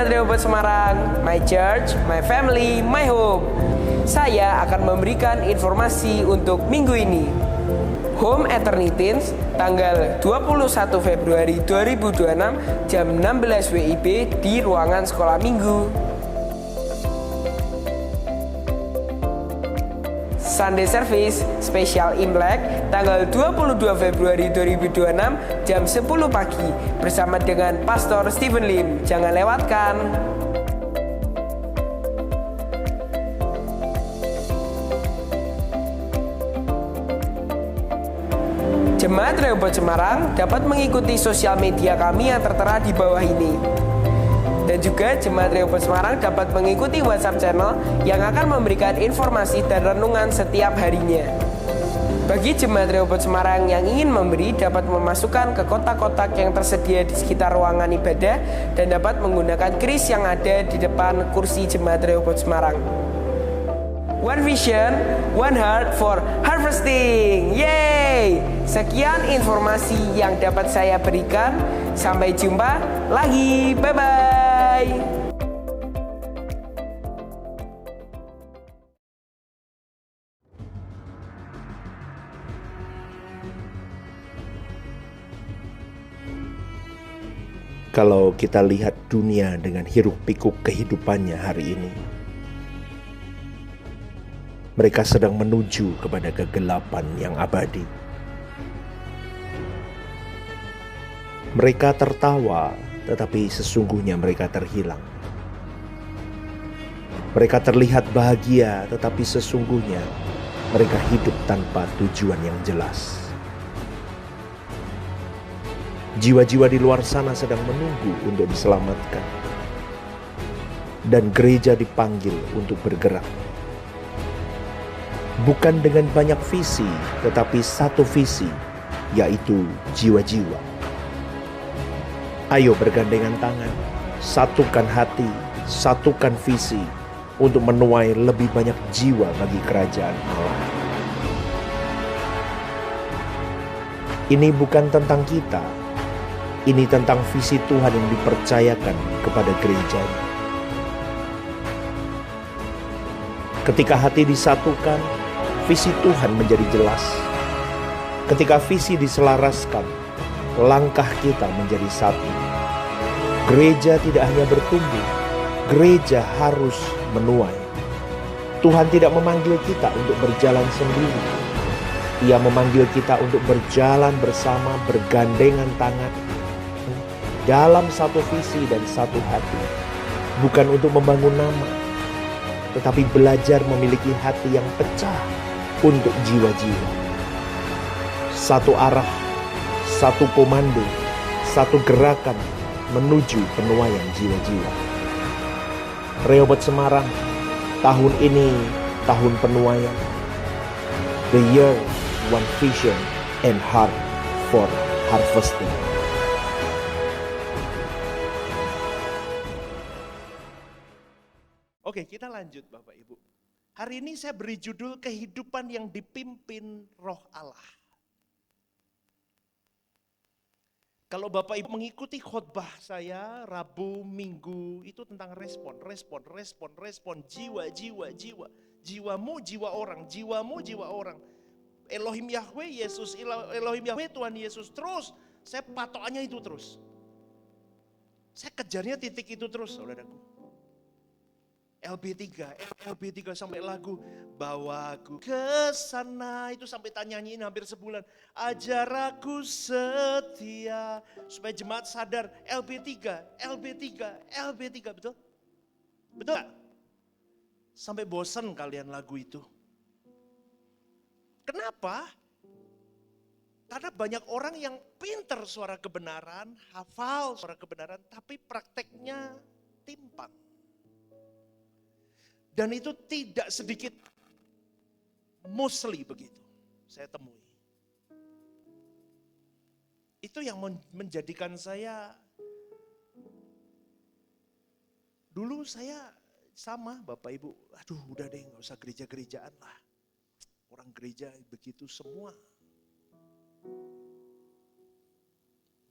Jemaat Rehoboth Semarang, my church, my family, my home. Saya akan memberikan informasi untuk minggu ini. Home Eternities tanggal 21 Februari 2026 jam 16 WIB di ruangan sekolah minggu. Sunday Service spesial Imlek tanggal 22 Februari 2026 jam 10 pagi bersama dengan Pastor Stephen Lim. Jangan lewatkan. Jemaat Rehoboth Semarang dapat mengikuti sosial media kami yang tertera di bawah ini. Dan juga Jemaat Rehoboth Semarang dapat mengikuti WhatsApp channel yang akan memberikan informasi dan renungan setiap harinya. Bagi Jemaat Rehoboth Semarang yang ingin memberi dapat memasukkan ke kotak-kotak yang tersedia di sekitar ruangan ibadah dan dapat menggunakan kris yang ada di depan kursi Jemaat Rehoboth Semarang. One vision, one heart for harvesting. Yeay! Sekian informasi yang dapat saya berikan. Sampai jumpa lagi. Bye-bye. Kalau kita lihat dunia dengan hiruk-pikuk kehidupannya hari ini, mereka sedang menuju kepada kegelapan yang abadi. Mereka tertawa, tetapi sesungguhnya mereka terhilang. Mereka terlihat bahagia, tetapi sesungguhnya mereka hidup tanpa tujuan yang jelas. Jiwa-jiwa di luar sana sedang menunggu untuk diselamatkan. Dan gereja dipanggil untuk bergerak. Bukan dengan banyak visi, tetapi satu visi, yaitu jiwa-jiwa. Ayo bergandengan tangan, satukan hati, satukan visi untuk menuai lebih banyak jiwa bagi kerajaan Allah. Ini bukan tentang kita, ini tentang visi Tuhan yang dipercayakan kepada gerejanya. Ketika hati disatukan, visi Tuhan menjadi jelas. Ketika visi diselaraskan, langkah kita menjadi satu. Gereja tidak hanya bertumbuh, gereja harus menuai. Tuhan tidak memanggil kita untuk berjalan sendiri. Ia memanggil kita untuk berjalan bersama, bergandengan tangan dalam satu visi dan satu hati. Bukan untuk membangun nama, tetapi belajar memiliki hati yang pecah untuk jiwa-jiwa. Satu arah, satu komando, satu gerakan menuju penuaian jiwa-jiwa. Rehoboth Semarang, tahun ini tahun penuaian. The year, one vision and heart for harvesting. Oke, kita lanjut Bapak Ibu. Hari ini saya beri judul kehidupan yang dipimpin Roh Allah. Kalau Bapak Ibu mengikuti khotbah saya Rabu, Minggu, itu tentang respon, jiwa. Jiwamu, jiwa orang, jiwamu, jiwa orang. Elohim Yahweh, Yesus, Elohim Yahweh, Tuhan Yesus. Terus, saya patokannya itu terus. Saya kejarnya titik itu terus, saudaraku. LB3 sampai lagu bawaku ke sana, itu sampai nyanyiin hampir sebulan. Ajar aku setia, supaya jemaat sadar LB3, betul? Betul gak? Sampai bosan kalian lagu itu. Kenapa? Karena banyak orang yang pinter suara kebenaran, hafal suara kebenaran, tapi prakteknya timpang. Dan itu tidak sedikit, mostly begitu, saya temui. Itu yang menjadikan saya, dulu saya sama Bapak Ibu, aduh udah deh gak usah gereja-gerejaan lah. Orang gereja begitu semua.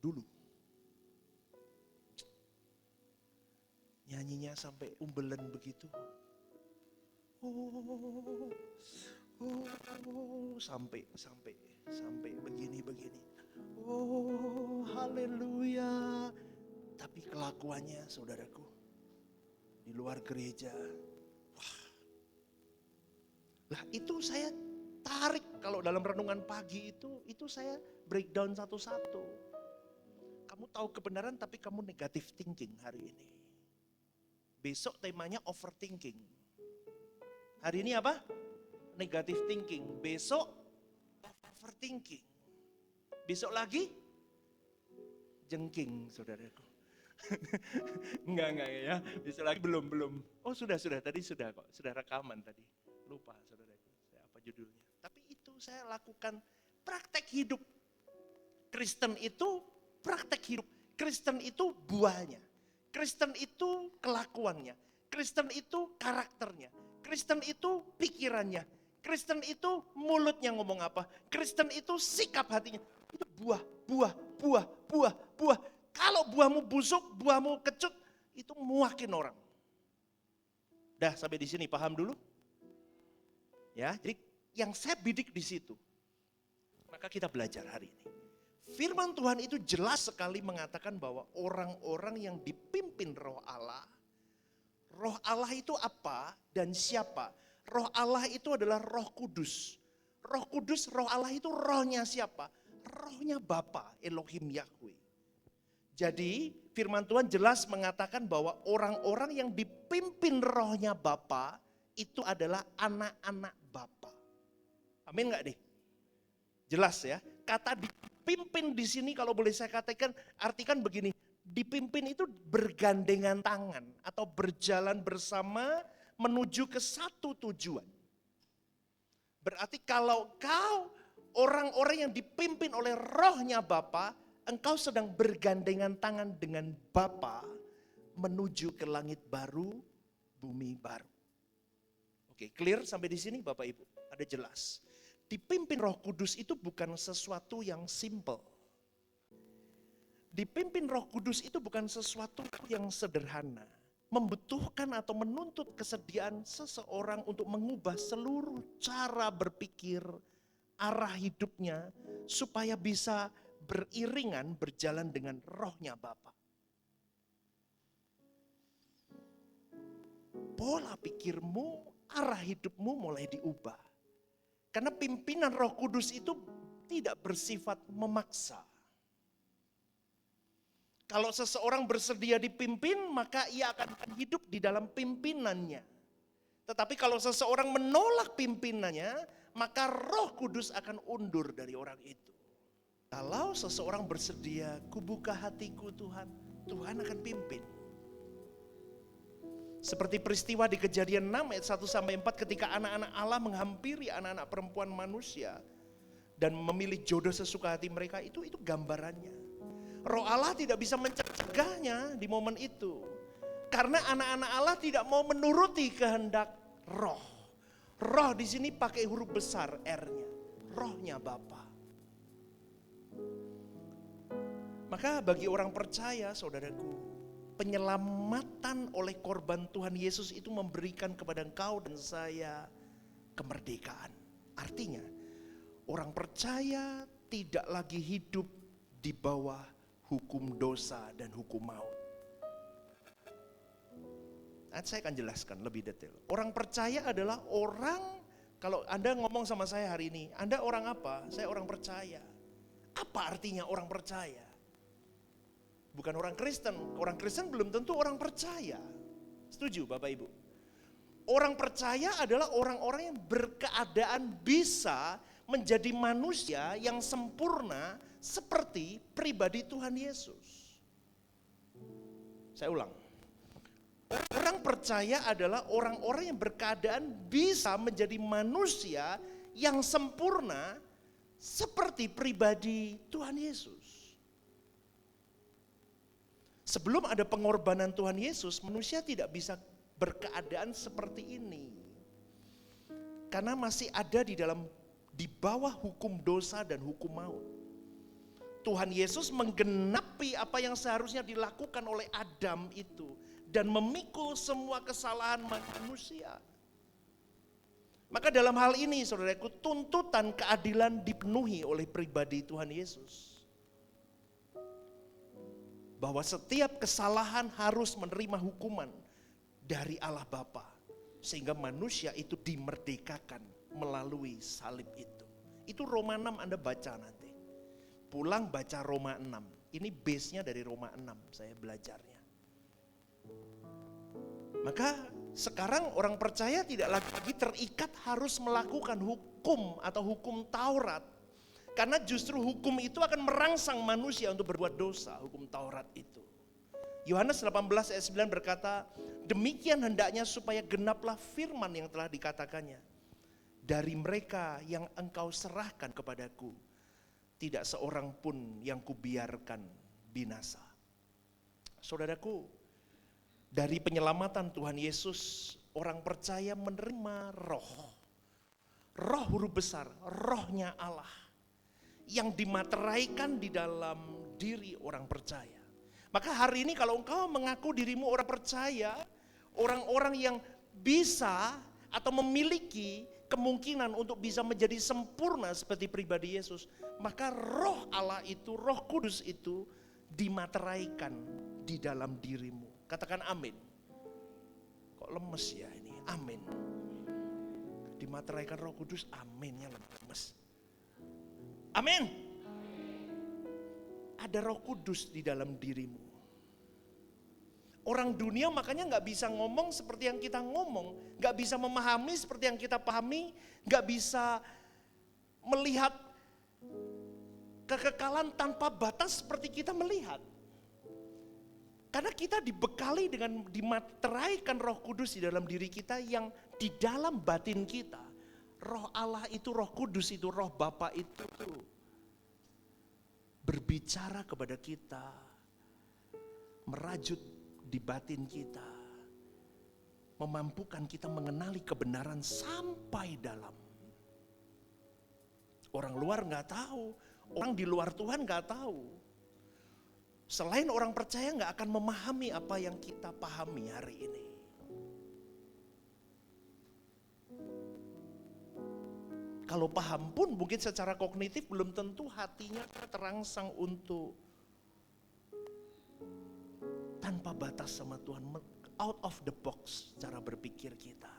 Dulu. nyanyinya sampai umbelen begitu. Sampai begini. Oh, haleluya. Tapi kelakuannya, saudaraku, di luar gereja, wah. Lah itu saya tarik kalau dalam renungan pagi itu saya breakdown satu-satu. Kamu tahu kebenaran tapi kamu negative thinking hari ini. Besok temanya overthinking. Hari ini apa? Negative thinking. Besok overthinking. Besok lagi jengking, saudaraku. Enggak ya. Besok lagi belum. Oh sudah tadi sudah kok. Sudah rekaman tadi. Lupa saudaraku. Apa judulnya? Tapi itu saya lakukan praktek hidup. Kristen itu praktek hidup. Kristen itu buahnya. Kristen itu kelakuannya. Kristen itu karakternya. Kristen itu pikirannya. Kristen itu mulutnya ngomong apa. Kristen itu sikap hatinya. Itu buah. Kalau buahmu busuk, buahmu kecut, itu muakin orang. Dah sampai di sini paham dulu? Ya, jadi yang saya bidik di situ. Maka kita belajar hari ini. Firman Tuhan itu jelas sekali mengatakan bahwa orang-orang yang dipimpin Roh Allah itu apa dan siapa? Roh Allah itu adalah Roh Kudus. Roh Kudus, Roh Allah itu rohnya siapa? Rohnya Bapa, Elohim Yahweh. Jadi firman Tuhan jelas mengatakan bahwa orang-orang yang dipimpin rohnya Bapa itu adalah anak-anak Bapa. Amin enggak deh? Jelas ya. Kata dipimpin di sini kalau boleh saya katakan, artikan begini. Dipimpin itu bergandengan tangan atau berjalan bersama menuju ke satu tujuan. Berarti kalau kau orang-orang yang dipimpin oleh rohnya Bapa, engkau sedang bergandengan tangan dengan Bapa menuju ke langit baru, bumi baru. Oke, clear sampai di sini Bapak Ibu? Ada jelas. Dipimpin Roh Kudus itu bukan sesuatu yang simple. Dipimpin Roh Kudus itu bukan sesuatu yang sederhana. Membutuhkan atau menuntut kesediaan seseorang untuk mengubah seluruh cara berpikir, arah hidupnya, supaya bisa beriringan berjalan dengan rohnya Bapa. Pola pikirmu, arah hidupmu mulai diubah. Karena pimpinan Roh Kudus itu tidak bersifat memaksa. Kalau seseorang bersedia dipimpin, maka ia akan hidup di dalam pimpinannya. Tetapi kalau seseorang menolak pimpinannya, maka Roh Kudus akan undur dari orang itu. Kalau seseorang bersedia, kubuka hatiku Tuhan, Tuhan akan pimpin. Seperti peristiwa di Kejadian 6 ayat 1-4 ketika anak-anak Allah menghampiri anak-anak perempuan manusia dan memilih jodoh sesuka hati mereka, itu gambarannya. Roh Allah tidak bisa mencegahnya di momen itu. Karena anak-anak Allah tidak mau menuruti kehendak roh. Roh di sini pakai huruf besar R-nya. Rohnya Bapa. Maka bagi orang percaya, saudaraku, penyelamatan oleh korban Tuhan Yesus itu memberikan kepada engkau dan saya kemerdekaan. Artinya, orang percaya tidak lagi hidup di bawah hukum dosa dan hukum maut. Nanti saya akan jelaskan lebih detail. Orang percaya adalah orang, kalau Anda ngomong sama saya hari ini, Anda orang apa? Saya orang percaya. Apa artinya orang percaya? Bukan orang Kristen. Orang Kristen belum tentu orang percaya. Setuju Bapak Ibu? Orang percaya adalah orang-orang yang berkeadaan bisa menjadi manusia yang sempurna seperti pribadi Tuhan Yesus. Saya ulang. Orang percaya adalah orang-orang yang berkeadaan bisa menjadi manusia yang sempurna seperti pribadi Tuhan Yesus. Sebelum ada pengorbanan Tuhan Yesus, manusia tidak bisa berkeadaan seperti ini. Karena masih ada di bawah hukum dosa dan hukum maut. Tuhan Yesus menggenapi apa yang seharusnya dilakukan oleh Adam itu. dan memikul semua kesalahan manusia. Maka dalam hal ini saudaraku, tuntutan keadilan dipenuhi oleh pribadi Tuhan Yesus. Bahwa setiap kesalahan harus menerima hukuman dari Allah Bapa. Sehingga manusia itu dimerdekakan melalui salib itu. Itu Roma 6 Anda baca nanti. Pulang baca Roma 6. Ini base-nya dari Roma 6 saya belajarnya. Maka sekarang orang percaya tidak lagi terikat harus melakukan hukum atau hukum Taurat. Karena justru hukum itu akan merangsang manusia untuk berbuat dosa, hukum Taurat itu. Yohanes 18 ayat 9 berkata, demikian hendaknya supaya genaplah firman yang telah dikatakannya. Dari mereka yang engkau serahkan kepadaku, tidak seorang pun yang kubiarkan binasa. Saudaraku, dari penyelamatan Tuhan Yesus, orang percaya menerima roh. Roh huruf besar, rohnya Allah. Yang dimateraikan di dalam diri orang percaya. Maka hari ini kalau engkau mengaku dirimu orang percaya, orang-orang yang bisa atau memiliki kemungkinan untuk bisa menjadi sempurna seperti pribadi Yesus, maka roh Allah itu, roh kudus itu dimateraikan di dalam dirimu. Katakan amin. Kok lemes ya ini? Amin. Dimateraikan roh kudus, aminnya lemes. Amin. Ada roh kudus di dalam dirimu. Orang dunia makanya gak bisa ngomong seperti yang kita ngomong. Gak bisa memahami seperti yang kita pahami. Gak bisa melihat kekekalan tanpa batas seperti kita melihat. Karena kita dibekali dengan dimateraikan roh kudus di dalam diri kita yang di dalam batin kita. Roh Allah itu, roh kudus itu, roh Bapa itu berbicara kepada kita, merajut di batin kita, memampukan kita mengenali kebenaran sampai dalam. Orang luar gak tahu, orang di luar Tuhan gak tahu. Selain orang percaya gak akan memahami apa yang kita pahami hari ini. Kalau paham pun mungkin secara kognitif belum tentu hatinya terangsang untuk tanpa batas sama Tuhan, out of the box cara berpikir kita.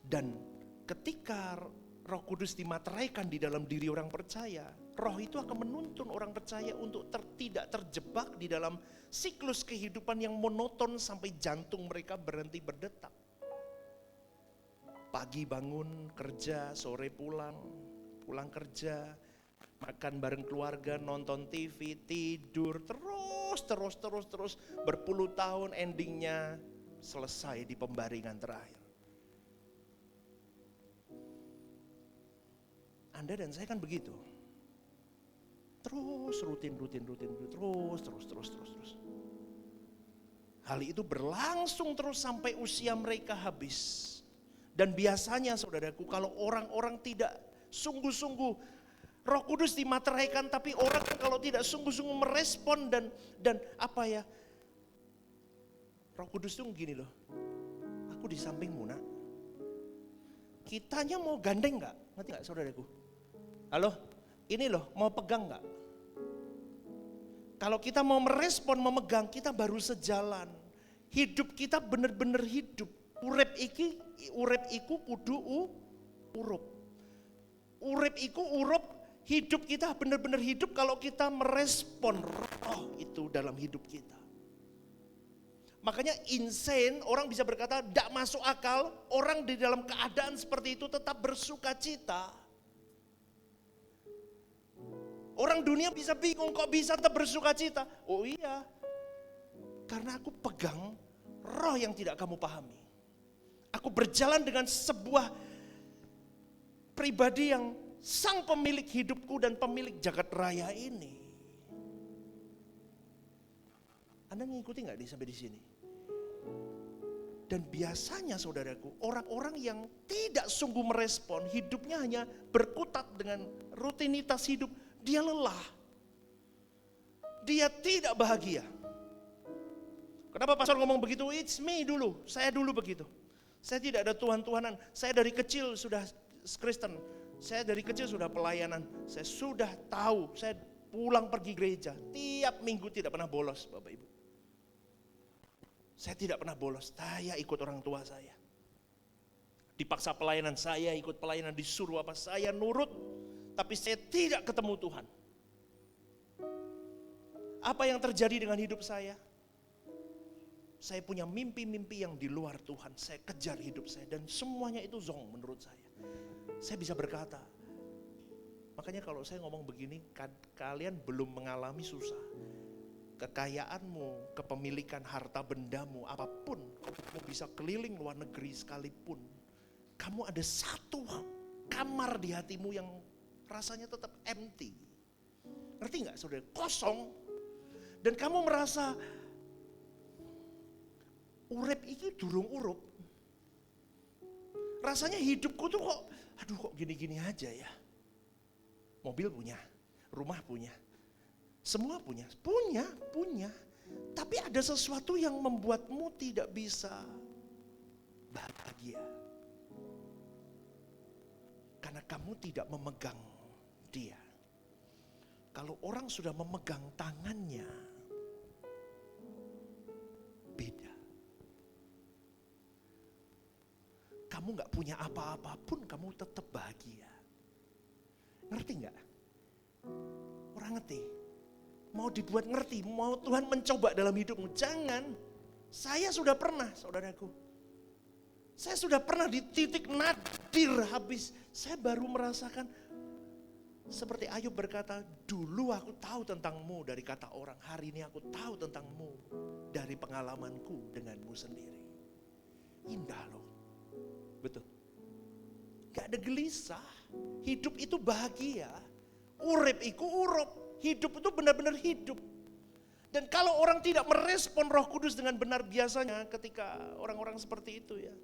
Dan ketika Roh Kudus dimateraikan di dalam diri orang percaya, roh itu akan menuntun orang percaya untuk tidak terjebak di dalam siklus kehidupan yang monoton sampai jantung mereka berhenti berdetak. Pagi bangun kerja, sore pulang kerja, makan bareng keluarga, nonton TV, tidur, terus berpuluh tahun, endingnya selesai di pembaringan terakhir. Anda dan saya kan begitu. Terus rutin, terus. Hal itu berlangsung terus sampai usia mereka habis. Dan biasanya saudaraku, kalau orang-orang tidak sungguh-sungguh, Roh Kudus dimateraikan, tapi orang kalau tidak sungguh-sungguh merespon dan apa ya, Roh Kudus itu gini loh, aku di sampingmu nak, kitanya mau gandeng gak? Ngerti gak saudaraku? Halo, ini loh mau pegang gak? Kalau kita mau merespon, memegang, kita baru sejalan. Hidup kita benar-benar hidup. Urip iku kudu urup. Urip iku urup, hidup kita benar-benar hidup kalau kita merespon roh itu dalam hidup kita. Makanya insane, orang bisa berkata tidak masuk akal, orang di dalam keadaan seperti itu tetap bersuka cita. Orang dunia bisa bingung kok bisa tetap bersuka cita. Oh iya, karena aku pegang roh yang tidak kamu pahami. Aku berjalan dengan sebuah pribadi yang sang pemilik hidupku dan pemilik jagat raya ini. Anda ngikuti gak sampai di sini? Dan biasanya saudaraku, orang-orang yang tidak sungguh merespon, hidupnya hanya berkutat dengan rutinitas hidup, dia lelah. Dia tidak bahagia. Kenapa pastor ngomong begitu? It's me dulu, saya dulu begitu. Saya tidak ada Tuhan-Tuhanan, saya dari kecil sudah Kristen. Saya dari kecil sudah pelayanan, saya sudah tahu, saya pulang pergi gereja, tiap minggu tidak pernah bolos Bapak Ibu. Saya tidak pernah bolos, saya ikut orang tua saya. Dipaksa pelayanan, saya ikut pelayanan, disuruh apa, saya nurut. Tapi saya tidak ketemu Tuhan. Apa yang terjadi dengan hidup saya? Saya punya mimpi-mimpi yang di luar Tuhan, saya kejar hidup saya. Dan semuanya itu zong menurut saya. Saya bisa berkata, makanya kalau saya ngomong begini, kalian belum mengalami susah. Kekayaanmu, kepemilikan harta bendamu, apapun, kamu bisa keliling luar negeri sekalipun. Kamu ada satu kamar di hatimu yang rasanya tetap empty. Ngerti gak saudara? Kosong. Dan kamu merasa, urip itu durung urup. Rasanya hidupku tuh kok gini-gini aja ya. Mobil punya, rumah punya, semua punya. Tapi ada sesuatu yang membuatmu tidak bisa bahagia. Karena kamu tidak memegang dia. Kalau orang sudah memegang tangannya, beda. Kamu gak punya apa-apa pun kamu tetap bahagia. Ngerti gak? Orang ngerti. Mau dibuat ngerti, mau Tuhan mencoba dalam hidupmu. Jangan. Saya sudah pernah, saudaraku. Saya sudah pernah di titik nadir habis. Saya baru merasakan seperti Ayub berkata, dulu aku tahu tentangmu dari kata orang. Hari ini aku tahu tentangmu dari pengalamanku denganmu sendiri. Indah loh. Betul. Gak ada gelisah. Hidup itu bahagia. Urip iku urup. Hidup itu benar-benar hidup. Dan kalau orang tidak merespon Roh Kudus dengan benar, biasanya ketika orang-orang seperti itu ya,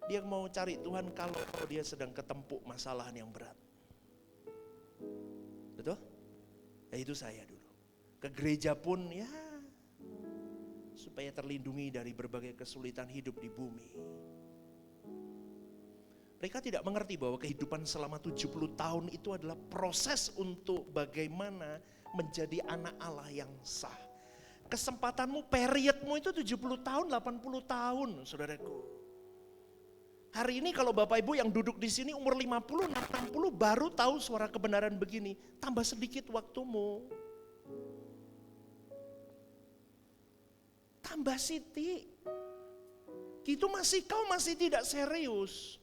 dia mau cari Tuhan kalau dia sedang ketempuk masalah yang berat. Betul? Ya itu saya dulu. Ke gereja pun ya, supaya terlindungi dari berbagai kesulitan hidup di bumi. Mereka tidak mengerti bahwa kehidupan selama 70 tahun itu adalah proses untuk bagaimana menjadi anak Allah yang sah. Kesempatanmu, periodmu itu 70 tahun, 80 tahun, saudaraku. Hari ini kalau Bapak Ibu yang duduk di sini umur 50, 60 baru tahu suara kebenaran begini, tambah sedikit waktumu. Tambah siti. Gitu kau masih tidak serius.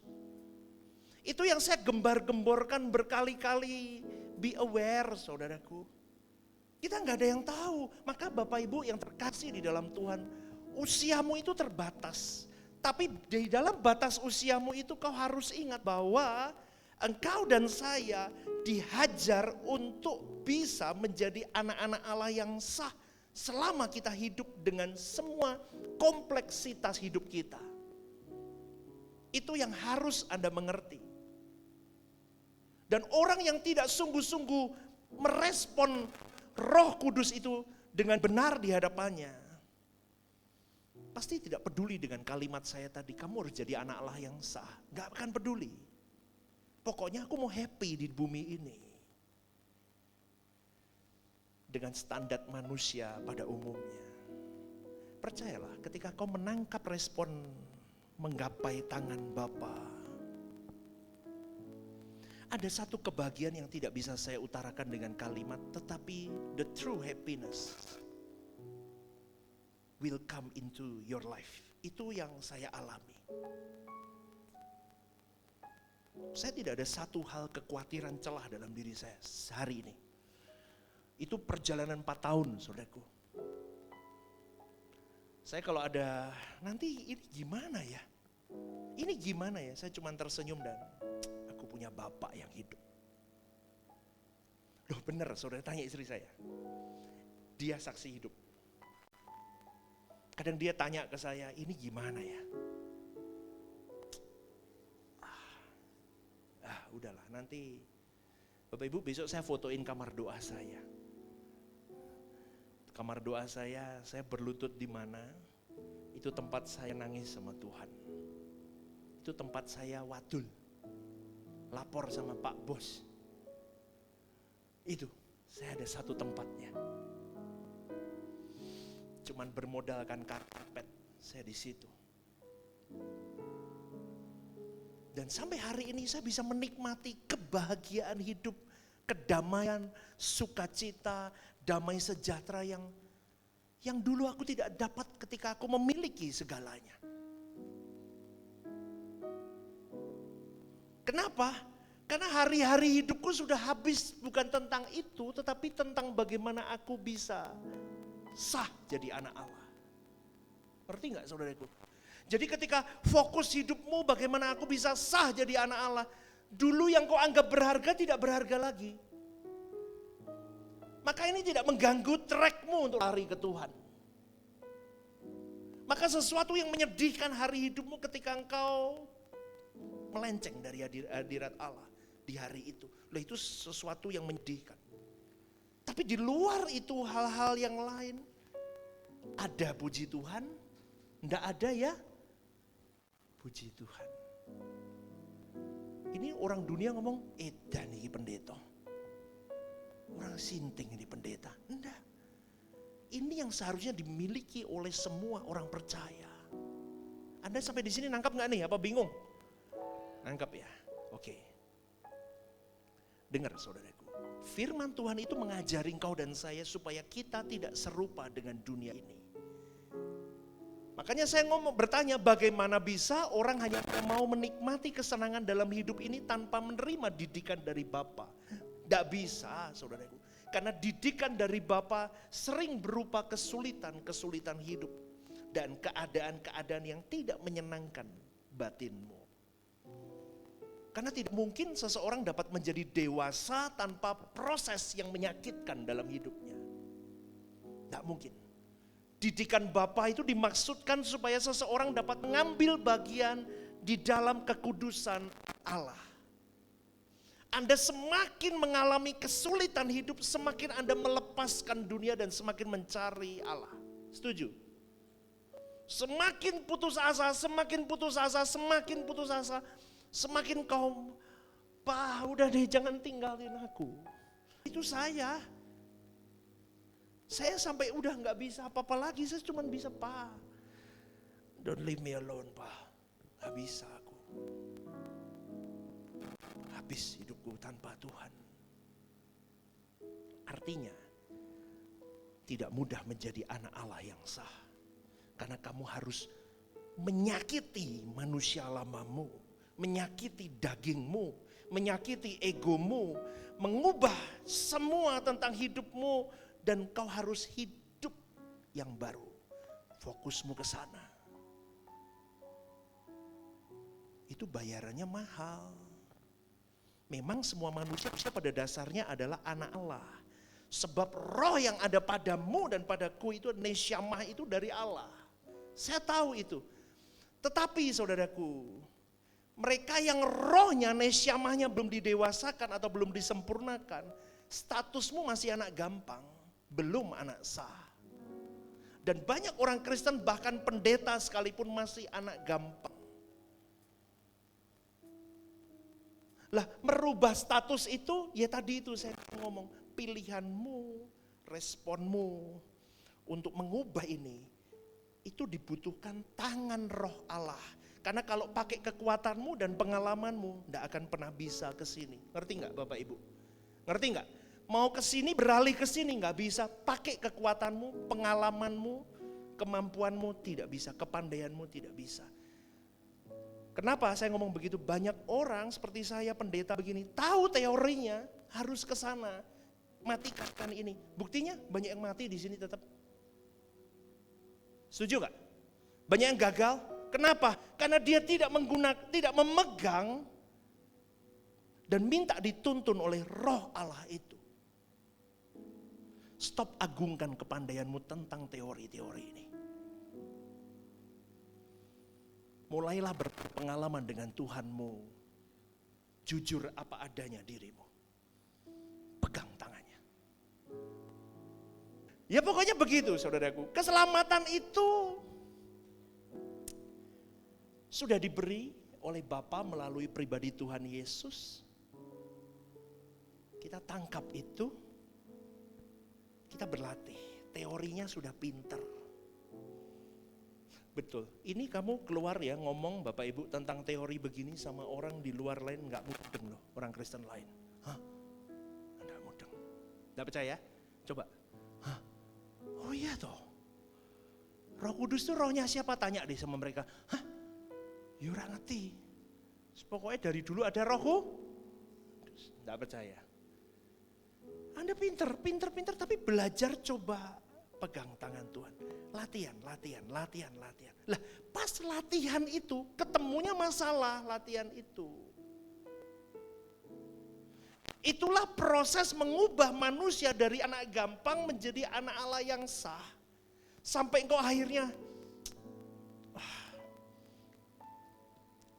Itu yang saya gembar-gemborkan berkali-kali. Be aware, saudaraku. Kita gak ada yang tahu. Maka Bapak Ibu yang terkasih di dalam Tuhan, usiamu itu terbatas. Tapi di dalam batas usiamu itu kau harus ingat bahwa engkau dan saya dihajar untuk bisa menjadi anak-anak Allah yang sah. Selama kita hidup dengan semua kompleksitas hidup kita. Itu yang harus Anda mengerti. Dan orang yang tidak sungguh-sungguh merespon Roh Kudus itu dengan benar di hadapannya, pasti tidak peduli dengan kalimat saya tadi, kamu harus jadi anak Allah yang sah. Gak akan peduli. Pokoknya aku mau happy di bumi ini. Dengan standar manusia pada umumnya. Percayalah, ketika kau menangkap respon menggapai tangan Bapa, ada satu kebahagiaan yang tidak bisa saya utarakan dengan kalimat, tetapi the true happiness will come into your life. Itu yang saya alami. Saya tidak ada satu hal kekhawatiran celah dalam diri saya hari ini. Itu perjalanan 4 tahun, saudaraku. Saya kalau ada, nanti ini gimana ya? Ini gimana ya? Saya cuma tersenyum dan aku punya Bapak yang hidup. Loh bener, saudara tanya istri saya. Dia saksi hidup. Kadang dia tanya ke saya, ini gimana ya? Udahlah, nanti Bapak Ibu besok saya fotoin kamar doa saya. kamar doa saya berlutut di mana, itu tempat saya nangis sama Tuhan. Itu tempat saya wadul, lapor sama Pak Bos. Itu, saya ada satu tempatnya. Cuman bermodalkan karpet, saya di situ. Dan sampai hari ini saya bisa menikmati kebahagiaan hidup, kedamaian, sukacita, damai sejahtera yang dulu aku tidak dapat ketika aku memiliki segalanya. Kenapa? Karena hari-hari hidupku sudah habis bukan tentang itu, tetapi tentang bagaimana aku bisa sah jadi anak Allah. Ngerti gak saudaraku? Jadi ketika fokus hidupmu bagaimana aku bisa sah jadi anak Allah, dulu yang kau anggap berharga tidak berharga lagi. Maka ini tidak mengganggu trackmu untuk lari ke Tuhan. Maka sesuatu yang menyedihkan hari hidupmu ketika engkau melenceng dari hadirat Allah di hari itu. Lah itu sesuatu yang menyedihkan. Tapi di luar itu hal-hal yang lain. Ada puji Tuhan, enggak ada ya puji Tuhan. Ini orang dunia ngomong, edan ini pendeta. Orang sinting ini pendeta. Enggak. Ini yang seharusnya dimiliki oleh semua orang percaya. Anda sampai di sini nangkap nggak nih? Apa bingung? Nangkap ya? Oke. Dengar saudaraku. Firman Tuhan itu mengajari engkau dan saya supaya kita tidak serupa dengan dunia ini. Makanya saya bertanya bagaimana bisa orang hanya mau menikmati kesenangan dalam hidup ini tanpa menerima didikan dari Bapa. Tidak bisa saudaraku. Karena didikan dari Bapa sering berupa kesulitan-kesulitan hidup. Dan keadaan-keadaan yang tidak menyenangkan batinmu. Karena tidak mungkin seseorang dapat menjadi dewasa tanpa proses yang menyakitkan dalam hidupnya. Tidak mungkin. Didikan Bapa itu dimaksudkan supaya seseorang dapat mengambil bagian di dalam kekudusan Allah. Anda semakin mengalami kesulitan hidup, semakin Anda melepaskan dunia dan semakin mencari Allah. Setuju? Semakin putus asa, semakin putus asa, semakin putus asa, semakin kau, Pak udah deh jangan tinggalin aku. Itu saya. Saya sampai udah gak bisa apa-apa lagi, saya cuma bisa Pak. Don't leave me alone Pak, gak bisa aku. Habis hidupku tanpa Tuhan. Artinya, tidak mudah menjadi anak Allah yang sah. Karena kamu harus menyakiti manusia lamamu, menyakiti dagingmu, menyakiti egomu, mengubah semua tentang hidupmu, dan kau harus hidup yang baru. Fokusmu ke sana. Itu bayarannya mahal. Memang semua manusia pada dasarnya adalah anak Allah. Sebab roh yang ada padamu dan padaku itu nesyamah itu dari Allah. Saya tahu itu. Tetapi saudaraku, mereka yang rohnya nesyamahnya belum didewasakan atau belum disempurnakan, statusmu masih anak gampang, belum anak sah. Dan banyak orang Kristen bahkan pendeta sekalipun masih anak gampang. Lah merubah status itu, ya tadi itu saya ngomong, pilihanmu, responmu untuk mengubah ini, itu dibutuhkan tangan roh Allah. Karena kalau pakai kekuatanmu dan pengalamanmu, tidak akan pernah bisa ke sini. Ngerti nggak Bapak Ibu? Ngerti nggak? Mau ke sini beralih ke sini nggak bisa. Pakai kekuatanmu, pengalamanmu, kemampuanmu tidak bisa, kepandaianmu tidak bisa. Kenapa saya ngomong begitu? Banyak orang seperti saya pendeta begini, tahu teorinya harus ke sana, matikan ini. Buktinya banyak yang mati di sini tetap. Setuju nggak? Banyak yang gagal. Kenapa? Karena dia tidak memegang dan minta dituntun oleh Roh Allah itu. Stop agungkan kepandaianmu tentang teori-teori ini. Mulailah berpengalaman dengan Tuhanmu. Jujur apa adanya dirimu. Pegang tangannya. Ya pokoknya begitu saudaraku. Keselamatan itu sudah diberi oleh Bapa melalui pribadi Tuhan Yesus. Kita tangkap itu, kita berlatih. Teorinya sudah pinter. Betul, ini kamu keluar ya ngomong Bapak Ibu tentang teori begini sama orang di luar lain gak mudeng loh, orang Kristen lain. Hah? Anda mudeng? Gak percaya? Coba. Hah? Oh iya toh. Roh Kudus itu rohnya siapa? Tanya deh sama mereka. Hah? Ya ora ngerti. Pokoknya dari dulu ada Roh Kudus. Gak percaya. Anda pinter tapi belajar coba pegang tangan Tuhan. Latihan. Lah pas latihan itu ketemunya masalah latihan itu. Itulah proses mengubah manusia dari anak gampang menjadi anak Allah yang sah. Sampai engkau akhirnya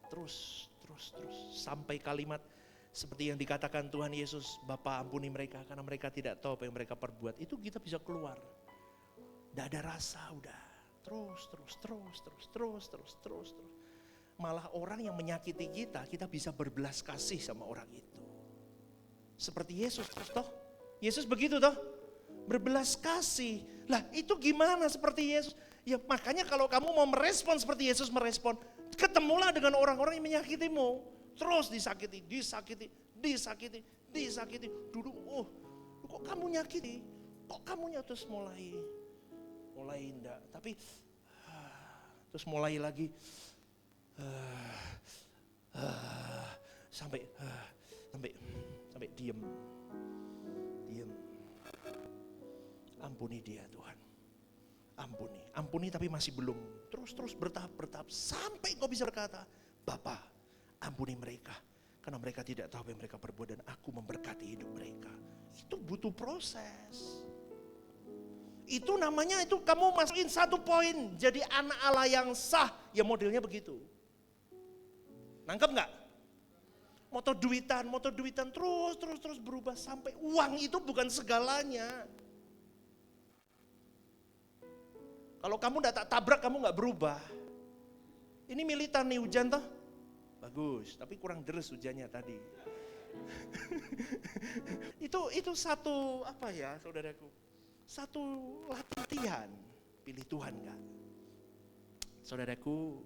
terus sampai kalimat seperti yang dikatakan Tuhan Yesus, Bapa ampuni mereka karena mereka tidak tahu apa yang mereka perbuat. Itu kita bisa keluar. Tidak ada rasa udah. Terus. Malah orang yang menyakiti kita, kita bisa berbelas kasih sama orang itu. Seperti Yesus toh. Yesus begitu toh. Berbelas kasih. Lah itu gimana seperti Yesus? Ya makanya kalau kamu mau merespon seperti Yesus merespon, ketemulah dengan orang-orang yang menyakitimu. Terus disakiti. Duduk, kok kamu nyakiti? Kok kamu terus mulai enggak. Tapi terus mulai lagi sampai diem. Ampuni dia Tuhan. Ampuni tapi masih belum. Terus bertahap sampai kau bisa berkata, Bapa, ampuni mereka karena mereka tidak tahu apa yang mereka perbuat dan aku memberkati hidup mereka. Itu butuh proses. Itu namanya itu kamu masukin 1 poin jadi anak Allah yang sah. Ya modelnya begitu. Nangkep gak? Motor duitan terus berubah sampai uang itu bukan segalanya. Kalau kamu tak tabrak kamu gak berubah. Ini militan nih hujan toh. Bagus, tapi kurang deres hujannya tadi. itu satu apa ya saudaraku? Satu latihan. Pilih Tuhan kan? Saudaraku,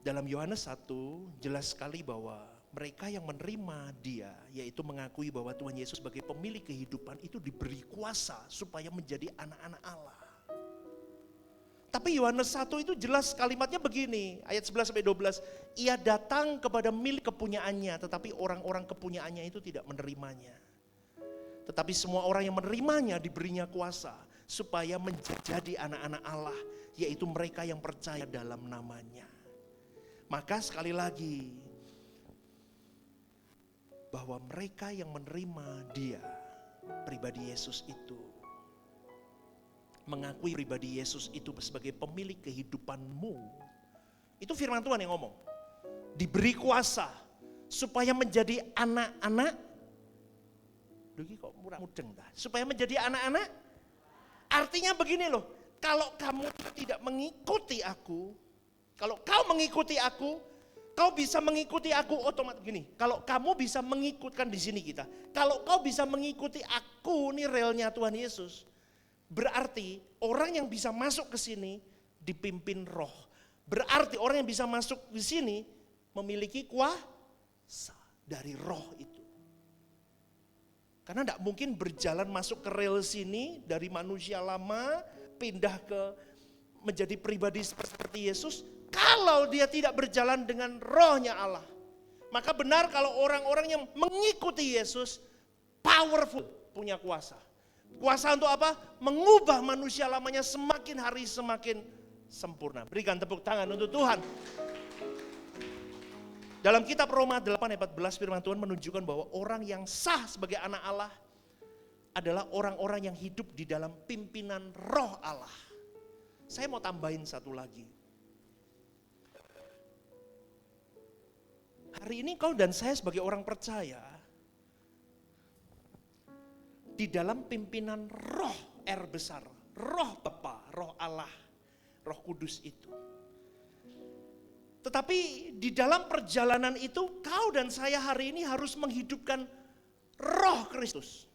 dalam Yohanes 1 jelas sekali bahwa mereka yang menerima dia, yaitu mengakui bahwa Tuhan Yesus sebagai pemilik kehidupan itu diberi kuasa supaya menjadi anak-anak Allah. Tapi Yohanes 1 itu jelas kalimatnya begini, ayat 11-12. Ia datang kepada milik kepunyaannya, tetapi orang-orang kepunyaannya itu tidak menerimanya. Tetapi semua orang yang menerimanya diberinya kuasa supaya menjadi anak-anak Allah, yaitu mereka yang percaya dalam namanya. Maka sekali lagi, bahwa mereka yang menerima dia, pribadi Yesus itu, mengakui pribadi Yesus itu sebagai pemilik kehidupanmu. Itu firman Tuhan yang ngomong. Diberi kuasa supaya menjadi anak-anak. Dugi kok mudeng dah. Supaya menjadi anak-anak. Artinya begini loh. Kalau kamu tidak mengikuti aku, kalau kau mengikuti aku, kau bisa mengikuti aku otomatis gini. Kalau kamu bisa mengikutkan di sini kita. Kalau kau bisa mengikuti aku, ini relnya Tuhan Yesus. Berarti orang yang bisa masuk ke sini dipimpin roh. Berarti orang yang bisa masuk di sini memiliki kuasa dari roh itu. Karena tidak mungkin berjalan masuk ke rel sini dari manusia lama pindah ke menjadi pribadi seperti Yesus kalau dia tidak berjalan dengan rohnya Allah. Maka benar kalau orang-orang yang mengikuti Yesus powerful, punya kuasa. Kuasa untuk apa? Mengubah manusia lamanya semakin hari semakin sempurna. Berikan tepuk tangan untuk Tuhan. Dalam kitab Roma 8:14 firman Tuhan menunjukkan bahwa orang yang sah sebagai anak Allah adalah orang-orang yang hidup di dalam pimpinan roh Allah. Saya mau tambahin satu lagi. Hari ini kau dan saya sebagai orang percaya, di dalam pimpinan roh R besar, roh Bapa, roh Allah, roh kudus itu. Tetapi di dalam perjalanan itu kau dan saya hari ini harus menghidupkan roh Kristus.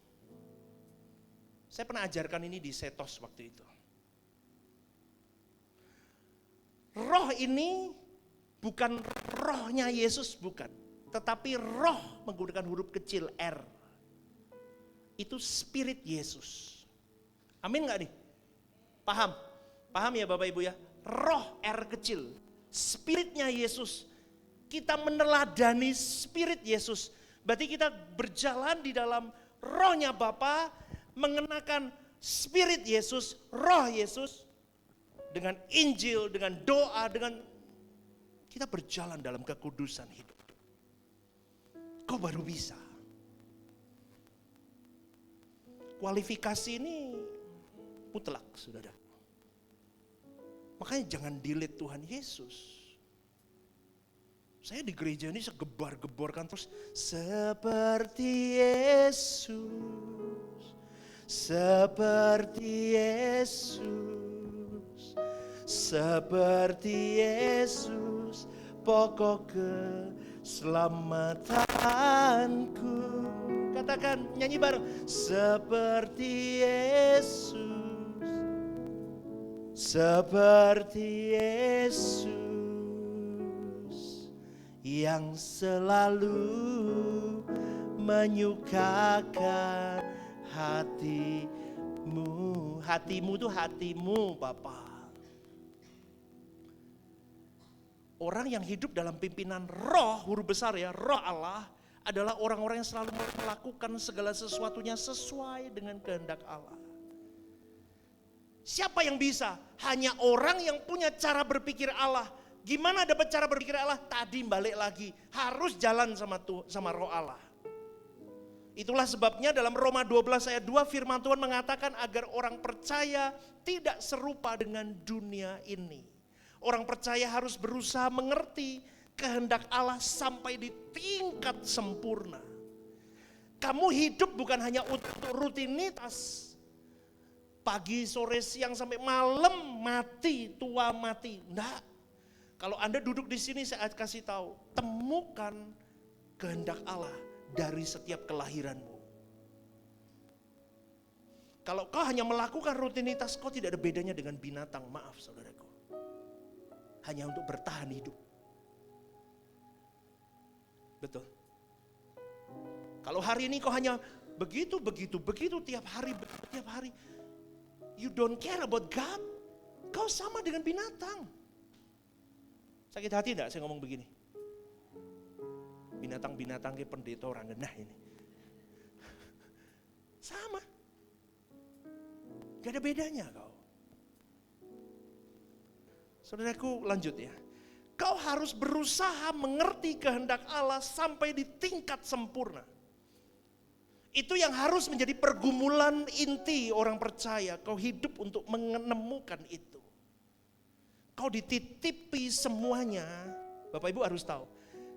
Saya pernah ajarkan ini di Setos waktu itu. Roh ini bukan rohnya Yesus, bukan. Tetapi roh menggunakan huruf kecil R. Itu spirit Yesus. Amin gak nih? Paham? Paham ya Bapak Ibu ya? Roh R kecil, spiritnya Yesus. Kita meneladani spirit Yesus. Berarti kita berjalan di dalam rohnya Bapa, mengenakan spirit Yesus, roh Yesus, dengan Injil, dengan doa, dengan kita berjalan dalam kekudusan hidup. Kau baru bisa. Kualifikasi ini mutlak, saudara. Makanya jangan delete Tuhan Yesus. Saya di gereja ini segebar-geborkan terus seperti Yesus, seperti Yesus, seperti Yesus, pokok keselamatanku. Katakan, nyanyi bareng. Seperti Yesus, seperti Yesus, yang selalu menyukakan hatimu. Hatimu itu hatimu, Bapak. Orang yang hidup dalam pimpinan roh, huruf besar ya, roh Allah, adalah orang-orang yang selalu melakukan segala sesuatunya sesuai dengan kehendak Allah. Siapa yang bisa? Hanya orang yang punya cara berpikir Allah. Gimana dapat cara berpikir Allah? Tadi balik lagi, harus jalan sama roh Allah. Itulah sebabnya dalam Roma 12 ayat 2 firman Tuhan mengatakan agar orang percaya tidak serupa dengan dunia ini. Orang percaya harus berusaha mengerti kehendak Allah sampai di tingkat sempurna. Kamu hidup bukan hanya untuk rutinitas. Pagi, sore, siang, sampai malam mati, tua mati. Enggak. Kalau Anda duduk di sini saya kasih tahu, temukan kehendak Allah dari setiap kelahiranmu. Kalau kau hanya melakukan rutinitas, kau tidak ada bedanya dengan binatang. Maaf saudaraku. Hanya untuk bertahan hidup. Betul. Kalau hari ini kau hanya begitu tiap hari. You don't care about God. Kau sama dengan binatang. Sakit hati enggak saya ngomong begini? Binatang-binatang kayak pendeta orang genah ini. Sama. Gak ada bedanya kau. Saudaraku lanjut ya. Kau harus berusaha mengerti kehendak Allah sampai di tingkat sempurna. Itu yang harus menjadi pergumulan inti orang percaya. Kau hidup untuk menemukan itu. Kau dititipi semuanya. Bapak Ibu harus tahu.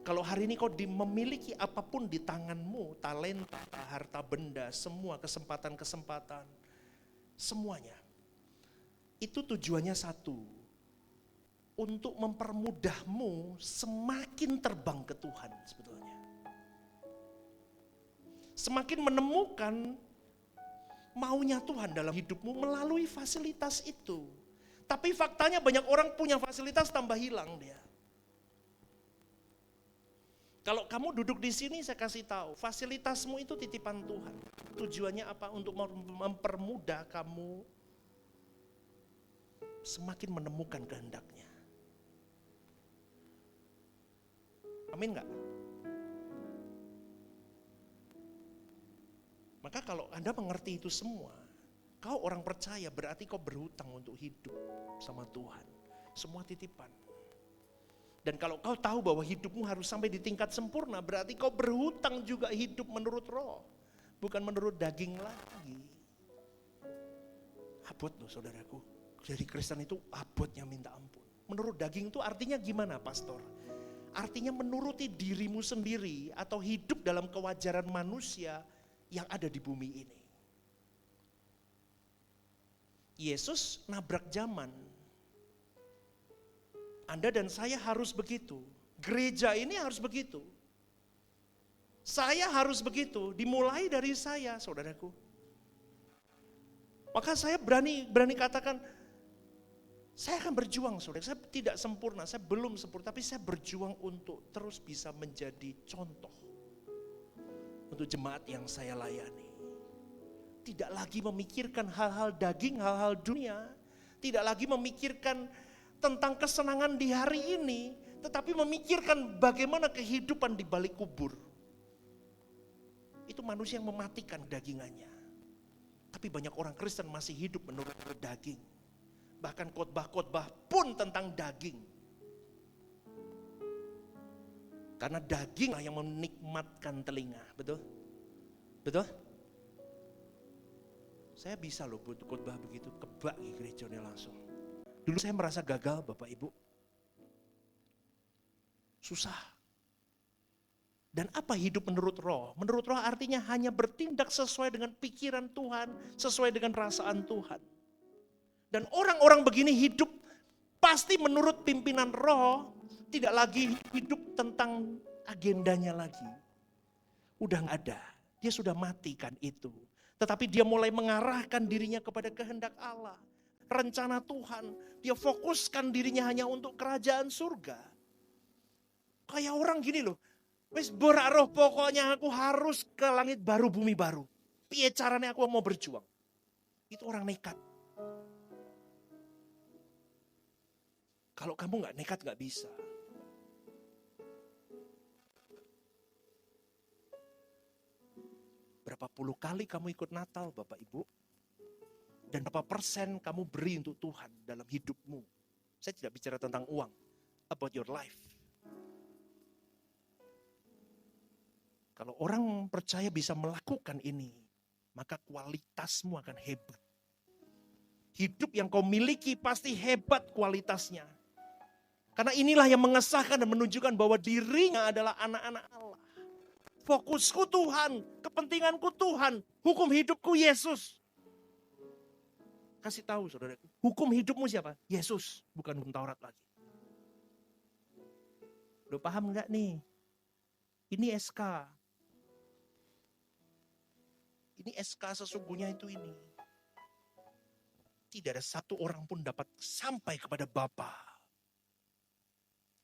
Kalau hari ini kau memiliki apapun di tanganmu. Talenta, harta benda, semua kesempatan-kesempatan. Semuanya. Itu tujuannya satu. Untuk mempermudahmu semakin terbang ke Tuhan sebetulnya. Semakin menemukan maunya Tuhan dalam hidupmu melalui fasilitas itu. Tapi faktanya banyak orang punya fasilitas tambah hilang dia. Kalau kamu duduk di sini saya kasih tahu, fasilitasmu itu titipan Tuhan. Tujuannya apa? Untuk mempermudah kamu semakin menemukan kehendaknya. Amin enggak? Maka kalau Anda mengerti itu semua, kau orang percaya berarti kau berhutang untuk hidup sama Tuhan. Semua titipan. Dan kalau kau tahu bahwa hidupmu harus sampai di tingkat sempurna, berarti kau berhutang juga hidup menurut roh. Bukan menurut daging lagi. Abot loh saudaraku. Jadi Kristen itu abotnya minta ampun. Menurut daging itu artinya gimana pastor? Artinya menuruti dirimu sendiri atau hidup dalam kewajaran manusia yang ada di bumi ini. Yesus nabrak zaman. Anda dan saya harus begitu. Gereja ini harus begitu. Saya harus begitu, dimulai dari saya, saudaraku. Maka saya berani katakan, saya akan berjuang, saudara. Saya tidak sempurna, saya belum sempurna, tapi saya berjuang untuk terus bisa menjadi contoh untuk jemaat yang saya layani. Tidak lagi memikirkan hal-hal daging, hal-hal dunia. Tidak lagi memikirkan tentang kesenangan di hari ini, tetapi memikirkan bagaimana kehidupan di balik kubur. Itu manusia yang mematikan dagingannya. Tapi banyak orang Kristen masih hidup menurut daging. Bahkan khotbah-khotbah pun tentang daging. Karena daging lah yang menikmatkan telinga, betul? Betul? Saya bisa loh buat khotbah begitu, kebak di gerejanya langsung. Dulu saya merasa gagal, Bapak Ibu. Susah. Dan apa hidup menurut roh? Menurut roh artinya hanya bertindak sesuai dengan pikiran Tuhan, sesuai dengan perasaan Tuhan. Dan orang-orang begini hidup pasti menurut pimpinan roh, tidak lagi hidup tentang agendanya lagi. Udah gak ada, dia sudah matikan itu. Tetapi dia mulai mengarahkan dirinya kepada kehendak Allah. Rencana Tuhan, dia fokuskan dirinya hanya untuk kerajaan surga. Kayak orang gini loh, wis borak roh pokoknya aku harus ke langit baru bumi baru. Piye caranya aku mau berjuang. Itu orang nekat. Kalau kamu gak nekat gak bisa. Berapa puluh kali kamu ikut Natal Bapak Ibu? Dan berapa persen kamu beri untuk Tuhan dalam hidupmu? Saya tidak bicara tentang uang. About your life. Kalau orang percaya bisa melakukan ini, maka kualitasmu akan hebat. Hidup yang kau miliki pasti hebat kualitasnya. Karena inilah yang mengesahkan dan menunjukkan bahwa dirinya adalah anak-anak Allah. Fokusku Tuhan, kepentinganku Tuhan, hukum hidupku Yesus. Kasih tahu saudaraku, hukum hidupmu siapa? Yesus, bukan hukum Taurat lagi. Lo paham enggak nih? Ini SK. Ini SK sesungguhnya itu ini. Tidak ada satu orang pun dapat sampai kepada Bapa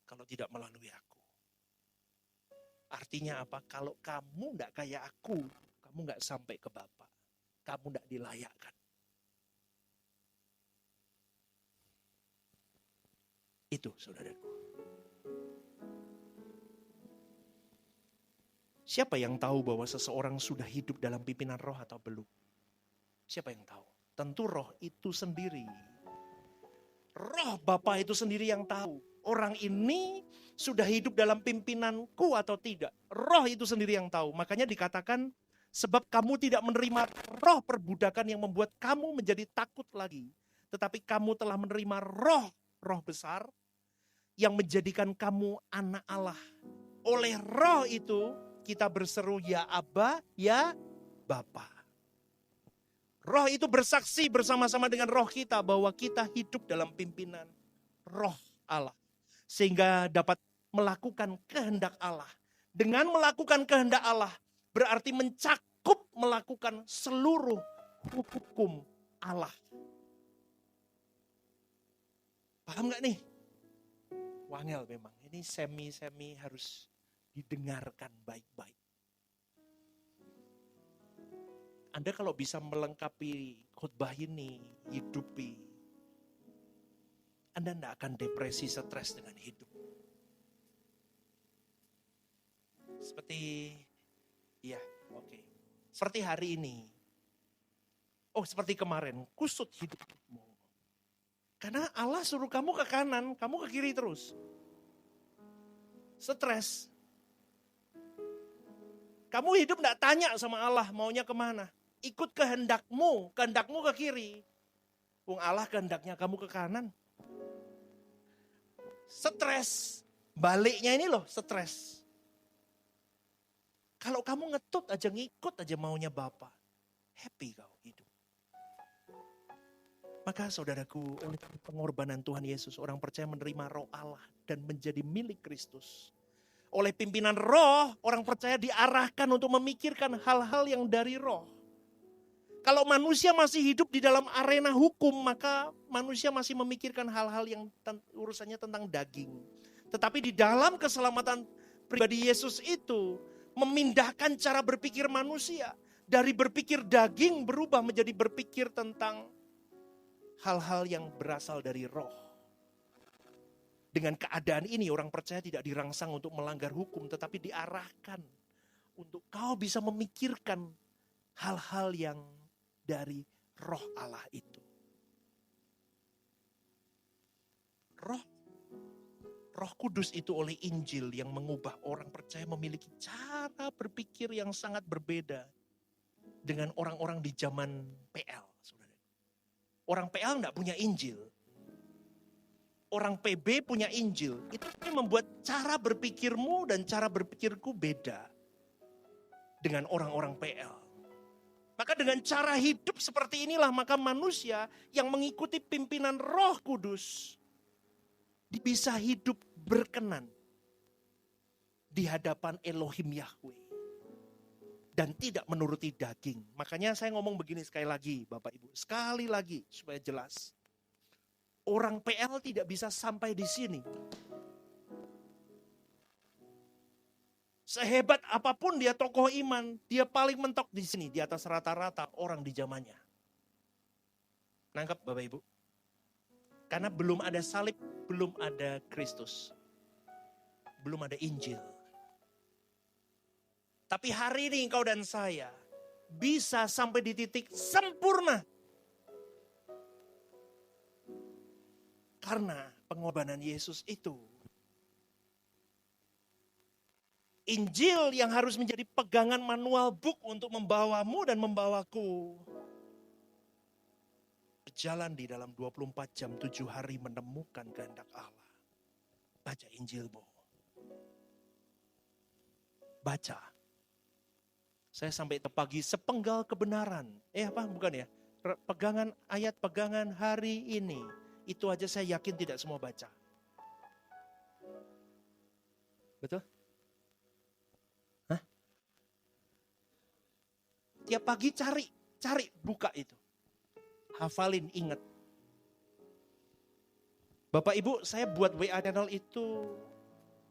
kalau tidak melalui aku. Artinya apa? Kalau kamu enggak kayak aku, kamu enggak sampai ke Bapa. Kamu enggak dilayakkan. Itu saudaraku. Siapa yang tahu bahwa seseorang sudah hidup dalam pimpinan roh atau belum? Siapa yang tahu? Tentu roh itu sendiri. Roh Bapa itu sendiri yang tahu. Orang ini sudah hidup dalam pimpinanku atau tidak. Roh itu sendiri yang tahu. Makanya dikatakan sebab kamu tidak menerima roh perbudakan yang membuat kamu menjadi takut lagi. Tetapi kamu telah menerima roh besar yang menjadikan kamu anak Allah. Oleh roh itu kita berseru ya Abba, ya Bapa. Roh itu bersaksi bersama-sama dengan roh kita bahwa kita hidup dalam pimpinan roh Allah. Sehingga dapat melakukan kehendak Allah. Dengan melakukan kehendak Allah berarti mencakup melakukan seluruh hukum Allah. Paham gak nih? Wangel memang, ini semi harus didengarkan baik-baik. Anda kalau bisa melengkapi khotbah ini, hidupi, Anda tidak akan depresi, stres dengan hidup. Seperti, seperti hari ini. Seperti kemarin, kusut hidupmu. Karena Allah suruh kamu ke kanan, kamu ke kiri terus. Stres. Kamu hidup gak tanya sama Allah maunya kemana. Ikut kehendakmu ke kiri. Allah kehendaknya kamu ke kanan. Stres. Baliknya ini loh stres. Kalau kamu ngetut aja, ngikut aja maunya Bapa. Happy kau hidup. Maka saudaraku, oleh pengorbanan Tuhan Yesus, orang percaya menerima roh Allah dan menjadi milik Kristus. Oleh pimpinan roh, orang percaya diarahkan untuk memikirkan hal-hal yang dari roh. Kalau manusia masih hidup di dalam arena hukum, maka manusia masih memikirkan hal-hal yang urusannya tentang daging. Tetapi di dalam keselamatan pribadi Yesus itu, memindahkan cara berpikir manusia. Dari berpikir daging berubah menjadi berpikir tentang hal-hal yang berasal dari roh. Dengan keadaan ini orang percaya tidak dirangsang untuk melanggar hukum, tetapi diarahkan untuk kau bisa memikirkan hal-hal yang dari roh Allah itu. Roh Kudus itu oleh Injil yang mengubah orang percaya memiliki cara berpikir yang sangat berbeda dengan orang-orang di zaman PL. Orang PL enggak punya Injil. Orang PB punya Injil. Itu membuat cara berpikirmu dan cara berpikirku beda dengan orang-orang PL. Maka dengan cara hidup seperti inilah maka manusia yang mengikuti pimpinan Roh Kudus bisa hidup berkenan di hadapan Elohim Yahweh. Dan tidak menuruti daging. Makanya saya ngomong begini sekali lagi Bapak Ibu. Sekali lagi supaya jelas. Orang PL tidak bisa sampai di sini. Sehebat apapun dia tokoh iman, dia paling mentok di sini. Di atas rata-rata orang di zamannya. Nangkap Bapak Ibu? Karena belum ada salib, belum ada Kristus. Belum ada Injil. Tapi hari ini engkau dan saya bisa sampai di titik sempurna. Karena pengorbanan Yesus itu. Injil yang harus menjadi pegangan manual book untuk membawamu dan membawaku. Berjalan di dalam 24 jam 7 hari menemukan kehendak Allah. Baca Injilmu. Baca. Saya sampai terpagi sepenggal kebenaran. Bukan ya? Pegangan ayat, pegangan hari ini. Itu aja saya yakin tidak semua baca. Betul? Hah? Tiap pagi cari, buka itu. Hafalin, ingat. Bapak Ibu, saya buat WA channel itu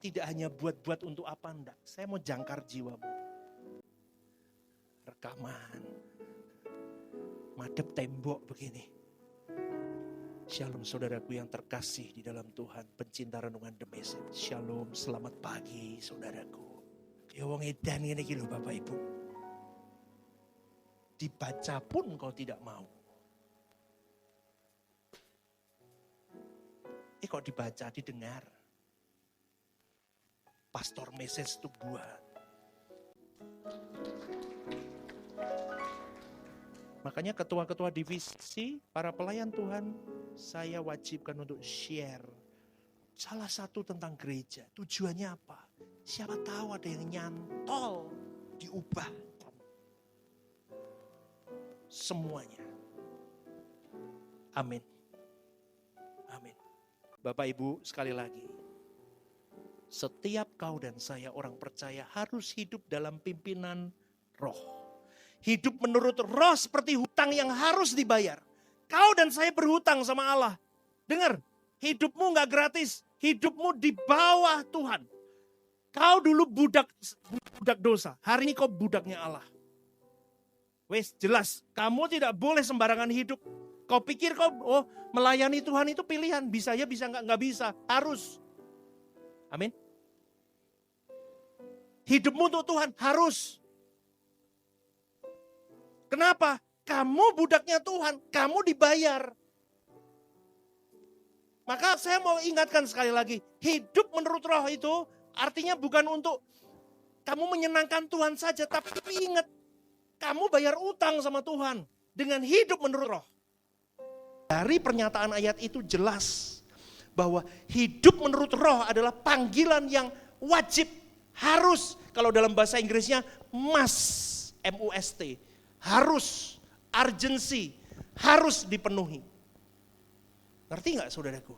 tidak hanya buat untuk apa enggak. Saya mau jangkar jiwamu. Rekaman, madep tembok begini. Shalom saudaraku yang terkasih di dalam Tuhan, pencinta renungan The Message. Shalom, selamat pagi saudaraku. Ya wong edan ngene iki lho Bapak Ibu. Dibaca pun kau tidak mau. Kok dibaca, didengar. Pastor message itu buat. Makanya ketua-ketua divisi, para pelayan Tuhan, saya wajibkan untuk share. Salah satu tentang gereja, tujuannya apa? Siapa tahu ada yang nyantol, diubahkan. Semuanya. Amin. Amin. Bapak Ibu sekali lagi. Setiap kau dan saya orang percaya harus hidup dalam pimpinan roh. Hidup menurut roh seperti hutang yang harus dibayar. Kau dan saya berhutang sama Allah. Dengar, hidupmu gak gratis. Hidupmu di bawah Tuhan. Kau dulu budak dosa. Hari ini kau budaknya Allah. Wes jelas, kamu tidak boleh sembarangan hidup. Kau pikir melayani Tuhan itu pilihan. Bisa ya, bisa gak bisa. Harus. Amin. Hidupmu untuk Tuhan harus. Kenapa? Kamu budaknya Tuhan, kamu dibayar. Maka saya mau ingatkan sekali lagi, hidup menurut roh itu artinya bukan untuk kamu menyenangkan Tuhan saja, tapi ingat, kamu bayar utang sama Tuhan dengan hidup menurut roh. Dari pernyataan ayat itu jelas bahwa hidup menurut roh adalah panggilan yang wajib, harus. Kalau dalam bahasa Inggrisnya must, M-U-S-T. Harus, urgency, harus dipenuhi. Ngerti nggak saudaraku?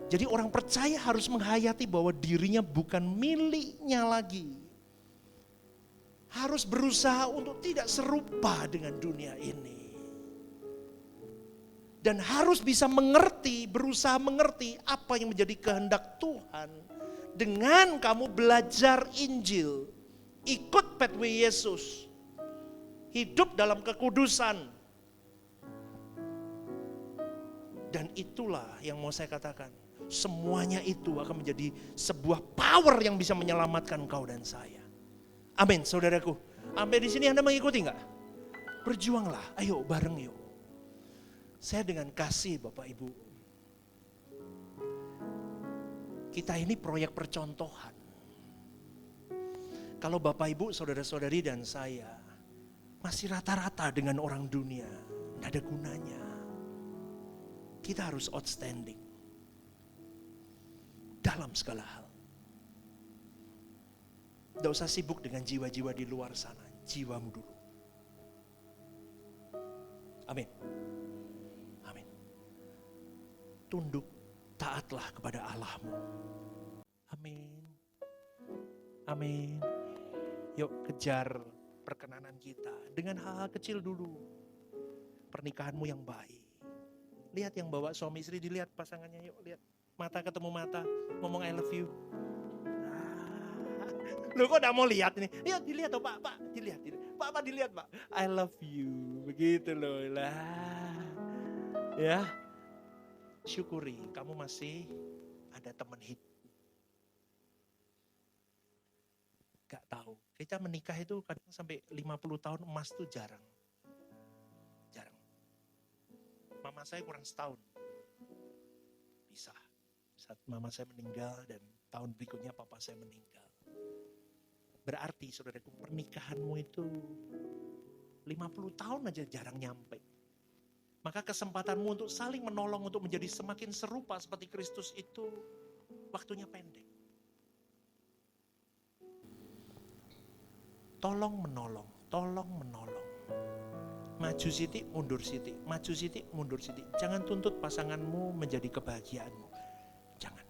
Jadi orang percaya harus menghayati bahwa dirinya bukan miliknya lagi. Harus berusaha untuk tidak serupa dengan dunia ini. Dan harus bisa mengerti, berusaha mengerti apa yang menjadi kehendak Tuhan. Dengan kamu belajar Injil, ikut pathway Yesus, hidup dalam kekudusan. Dan itulah yang mau saya katakan, semuanya itu akan menjadi sebuah power yang bisa menyelamatkan kau dan saya. Amin, saudaraku. Sampai di sini Anda mengikuti enggak? Berjuanglah, ayo bareng yuk. Saya dengan kasih Bapak Ibu, kita ini proyek percontohan. Kalau Bapak Ibu, saudara-saudari dan saya masih rata-rata dengan orang dunia, tidak ada gunanya. Kita harus outstanding dalam segala hal. Tidak usah sibuk dengan jiwa-jiwa di luar sana, jiwamu dulu. Amin. Tunduk, taatlah kepada Allahmu. Amin. Amin. Yuk kejar perkenanan kita dengan hal-hal kecil dulu. Pernikahanmu yang baik. Lihat yang bawa suami istri, dilihat pasangannya, yuk lihat. Mata ketemu mata, ngomong I love you. Loh kok gak mau lihat ini? Lihat, dilihat oh, Pak, dilihat. Pak, dilihat Pak. I love you. Begitu loh lah. Ya. Syukuri kamu masih ada teman hidup. Gak tahu. Kita menikah itu kadang sampai 50 tahun emas tuh jarang. Jarang. Mama saya kurang setahun. Pisah. Saat mama saya meninggal dan tahun berikutnya papa saya meninggal. Berarti saudaraku, pernikahanmu itu 50 tahun aja jarang nyampe. Maka kesempatanmu untuk saling menolong, untuk menjadi semakin serupa seperti Kristus itu waktunya pendek. Tolong menolong. Maju sitik, mundur sitik. Maju sitik, mundur sitik. Jangan tuntut pasanganmu menjadi kebahagiaanmu. Jangan.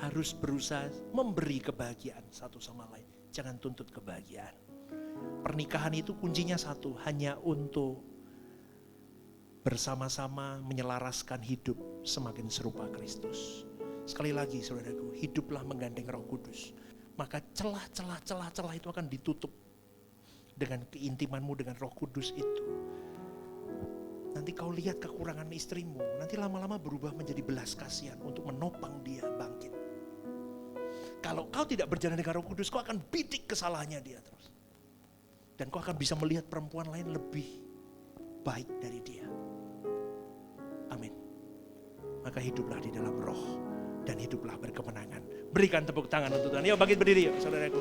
Harus berusaha memberi kebahagiaan satu sama lain. Jangan tuntut kebahagiaan. Pernikahan itu kuncinya satu, hanya untuk bersama-sama menyelaraskan hidup semakin serupa Kristus. Sekali lagi saudaraku, hiduplah menggandeng Roh Kudus. Maka celah-celah itu akan ditutup dengan keintimanmu dengan Roh Kudus itu. Nanti kau lihat kekurangan istrimu, nanti lama-lama berubah menjadi belas kasihan untuk menopang dia bangkit. Kalau kau tidak berjalan dengan Roh Kudus, kau akan bidik kesalahannya dia terus. Dan kau akan bisa melihat perempuan lain lebih baik dari dia. Amin. Maka hiduplah di dalam roh dan hiduplah berkemenangan. Berikan tepuk tangan untuk Tuhan. Yuk bangkit berdiri yuk saudaraku.